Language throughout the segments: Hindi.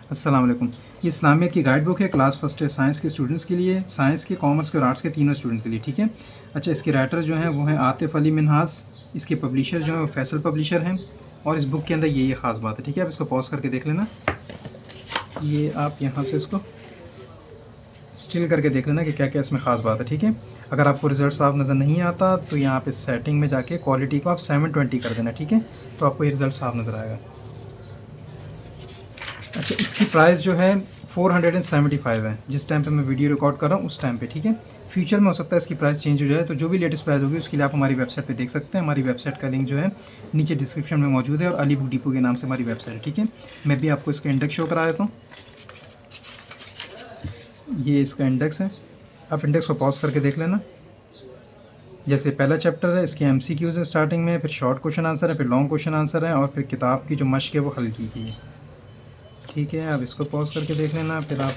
अस्सलाम वालेकुम। ये इस्लामियत की गाइड बुक है क्लास फर्स्ट ईयर साइंस के स्टूडेंट्स के लिए, साइंस के, कॉमर्स के और आर्ट्स के तीनों स्टूडेंट्स के लिए, ठीक है। अच्छा, इसके राइटर जो हैं वो हैं आतिफ़ अली मिन्हास, इसके पब्लिशर जो हैं वो फैसल पब्लिशर हैं। और इस बुक के अंदर ये ख़ास बात है, ठीक है। आप इसको पॉज करके देख लेना। ये आप यहाँ से इसको स्टिल करके देख लेना कि क्या क्या इसमें ख़ास बात है, ठीक है। अगर आपको रिज़ल्ट साफ नज़र नहीं आता तो यहाँ पे सेटिंग में जाके क्वालिटी को आप 720 कर देना, ठीक है। तो आपको ये रिज़ल्ट साफ नज़र आएगा। अच्छा, इसकी प्राइस जो है 475 है, जिस टाइम पे मैं वीडियो रिकॉर्ड कर रहा हूँ उस टाइम पे, ठीक है। फ्यूचर में हो सकता है इसकी प्राइस चेंज हो जाए, तो जो भी लेटेस्ट प्राइस होगी उसके लिए आप हमारी वेबसाइट पे देख सकते हैं। हमारी वेबसाइट का लिंक जो है नीचे डिस्क्रिप्शन में मौजूद है, और अली बुक डिपो के नाम से हमारी वेबसाइट है, ठीक है। मैं भी आपको इसका इंडेक्स शो करा देता हूँ। ये इसका इंडेक्स है, आप इंडेक्स को पॉज करके देख लेना। जैसे पहला चैप्टर है, इसके MCQs है स्टार्टिंग में, फिर शॉर्ट क्वेश्चन आंसर है, फिर लॉन्ग क्वेश्चन आंसर है, और फिर किताब की जो मश्क है वो हल की गई है, ठीक है। आप इसको पॉज करके देख लेना। फिर आप,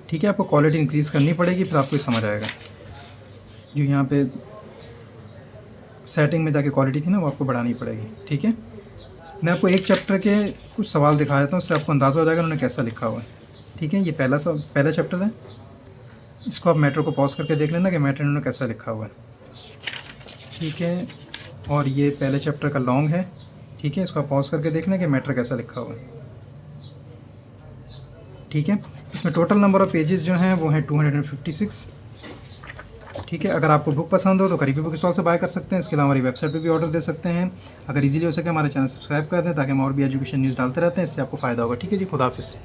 ठीक है, आपको क्वालिटी इंक्रीज़ करनी पड़ेगी, फिर आपको ये समझ आएगा। जो यहाँ पे सेटिंग में जाके क्वालिटी थी ना, वो आपको बढ़ानी पड़ेगी, ठीक है। मैं आपको एक चैप्टर के कुछ सवाल दिखा देता हूँ, उससे आपको अंदाज़ा हो जाएगा उन्होंने कैसा लिखा हुआ है, ठीक है। ये पहला चैप्टर है। इसको आप मैटर को पॉज करके देख लेना कि मैटर उन्होंने कैसा लिखा हुआ है, ठीक है। और ये पहले चैप्टर का लॉन्ग है, ठीक है। इसको आप पॉज करके देखना कि मैटर कैसा लिखा हुआ है, ठीक है। इसमें टोटल नंबर ऑफ़ पेजेस जो हैं वो हैं 256, ठीक है। अगर आपको बुक पसंद हो तो करीबी बुक स्टॉल से बाय कर सकते हैं। इसके अलावा हमारी वेबसाइट पे भी ऑर्डर दे सकते हैं। अगर इजीली हो सके हमारे चैनल सब्सक्राइब कर दें, ताकि हम और भी एजुकेशन न्यूज़ डालते रहते हैं, इससे आपको फ़ायदा होगा, ठीक है जी। खुदा हाफिज़।